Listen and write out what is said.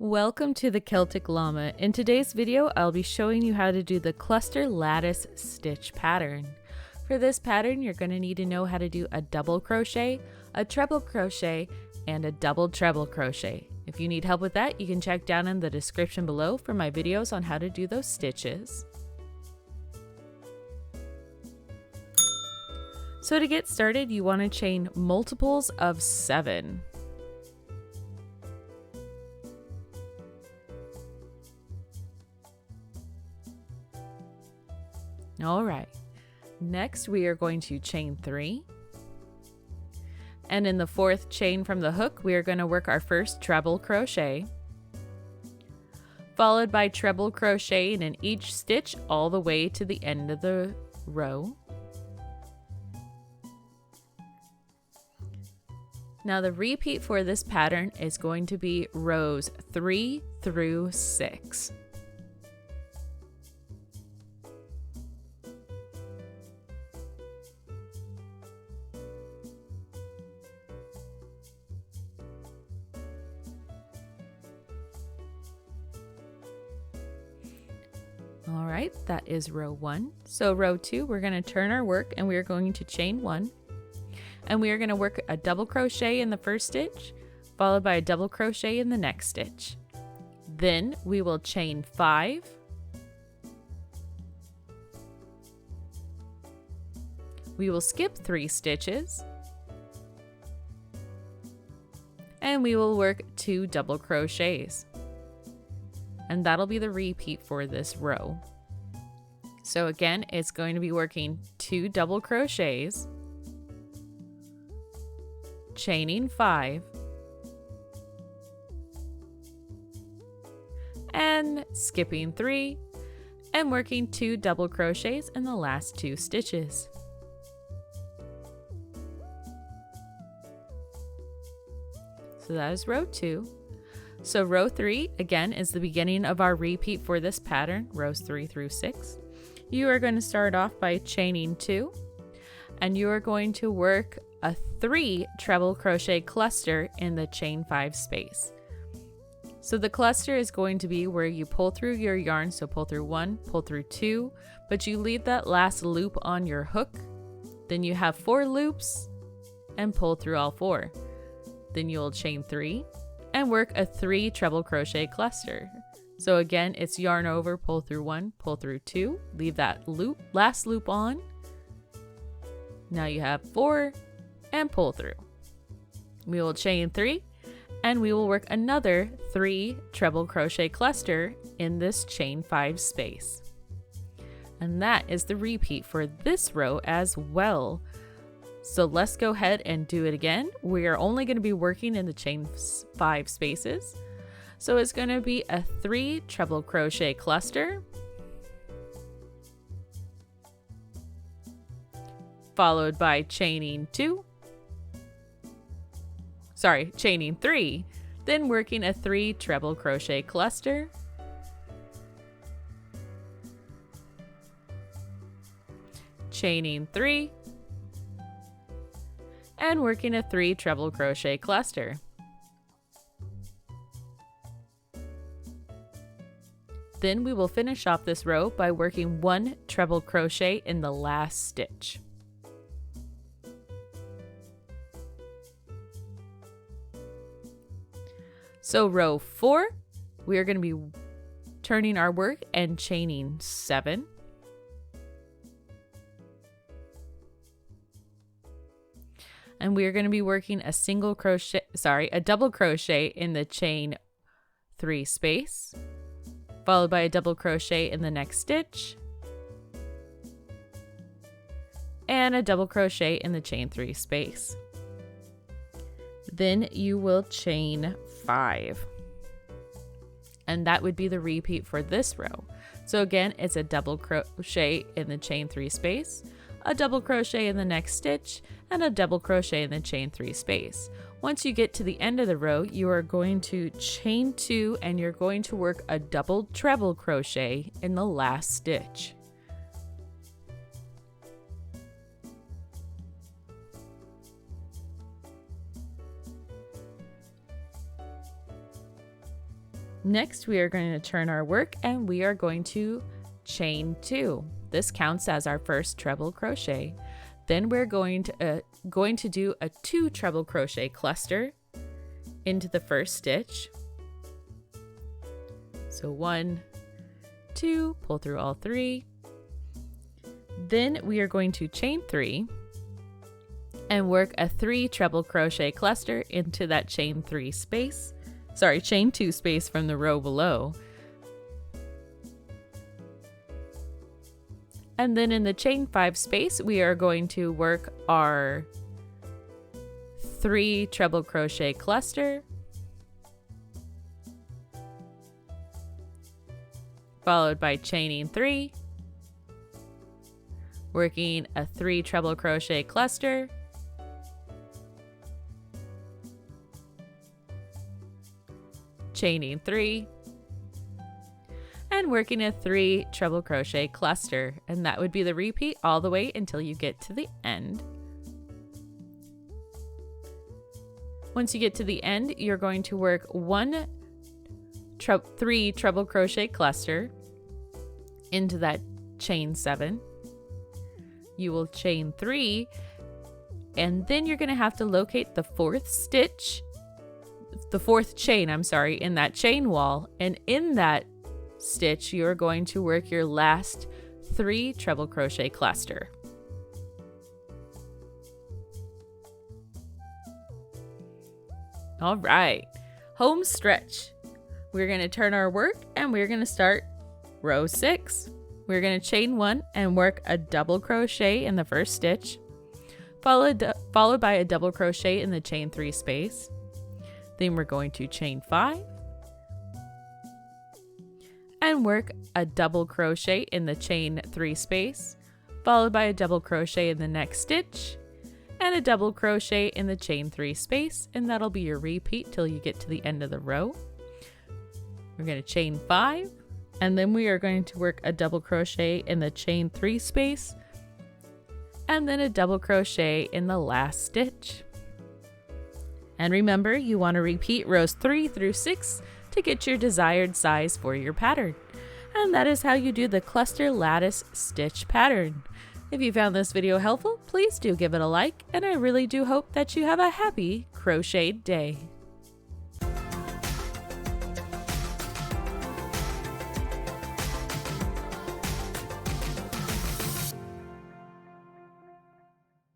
Welcome to the Celtic Llama. In today's video, I'll be showing you how to do the Cluster Lattice Stitch pattern. For this pattern, you're going to need to know how to do a double crochet, a treble crochet, and a double treble crochet. If you need help with that, you can check down in the description below for my videos on how to do those stitches. So to get started, you want to chain multiples of 7. Alright, next we are going to chain 3. And in the 4th chain from the hook, we are going to work our first treble crochet, followed by treble crocheting in each stitch all the way to the end of the row. Now the repeat for this pattern is going to be rows 3 through 6. Alright, that is row 1. So row 2, we're going to turn our work and we are going to chain 1. And we are going to work a double crochet in the first stitch, followed by a double crochet in the next stitch. Then we will chain 5. We will skip 3 stitches. And we will work 2 double crochets. And that'll be the repeat for this row. So again, it's going to be working 2 double crochets, chaining 5, and skipping 3, and working 2 double crochets in the last 2 stitches. So that is row 2. So row 3, again, is the beginning of our repeat for this pattern, rows 3 through 6. You are going to start off by chaining 2, and you are going to work a 3 treble crochet cluster in the chain 5 space. So the cluster is going to be where you pull through your yarn, so pull through 1, pull through 2, but you leave that last loop on your hook. Then you have 4 loops and pull through all 4. Then you'll chain 3 and work a 3 treble crochet cluster. So again, it's yarn over, pull through 1, pull through 2, leave that loop, last loop on. Now you have 4 and pull through. We will chain 3 and we will work another 3 treble crochet cluster in this chain 5 space. And that is the repeat for this row as well. So let's go ahead and do it again. We are only going to be working in the chain 5 spaces. So it's going to be a 3 treble crochet cluster, followed by chaining 3, then working a 3 treble crochet cluster, chaining 3, and working a 3 treble crochet cluster. Then we will finish off this row by working 1 treble crochet in the last stitch. So row 4, we are going to be turning our work and chaining 7. And we are going to be working a double crochet in the chain 3 space, followed by a double crochet in the next stitch, and a double crochet in the chain 3 space. Then you will chain 5. And that would be the repeat for this row. So again, it's a double crochet in the chain 3 space, a double crochet in the next stitch, and a double crochet in the chain 3 space. Once you get to the end of the row, you are going to chain 2 and you're going to work a double treble crochet in the last stitch. Next, we are going to turn our work and we are going to chain 2. This counts as our first treble crochet. Then we're going to do a 2 treble crochet cluster into the first stitch. So 1, 2, pull through all 3. Then we are going to chain 3 and work a 3 treble crochet cluster into that chain 2 space from the row below. And then in the chain 5 space, we are going to work our 3 treble crochet cluster, followed by chaining 3, working a 3 treble crochet cluster, chaining 3, and working a 3 treble crochet cluster, and that would be the repeat all the way until you get to the end. Once you get to the end, you're going to work 3 treble crochet cluster into that chain 7. You will chain 3, and then you're going to have to locate the 4th chain, in that chain wall, and in that stitch you're going to work your last 3 treble crochet cluster. All right, home stretch. We're going to turn our work and we're going to start row 6. We're going to chain 1 and work a double crochet in the first stitch, followed by a double crochet in the chain 3 space. Then we're going to chain 5 and work a double crochet in the chain 3 space, followed by a double crochet in the next stitch and a double crochet in the chain 3 space, and that'll be your repeat till you get to the end of the row. We're going to chain 5, and then we are going to work a double crochet in the chain 3 space and then a double crochet in the last stitch. And remember, you want to repeat rows 3 through 6 to get your desired size for your pattern. And that is how you do the cluster lattice stitch pattern. If you found this video helpful, please do give it a like, and I really do hope that you have a happy crocheted day.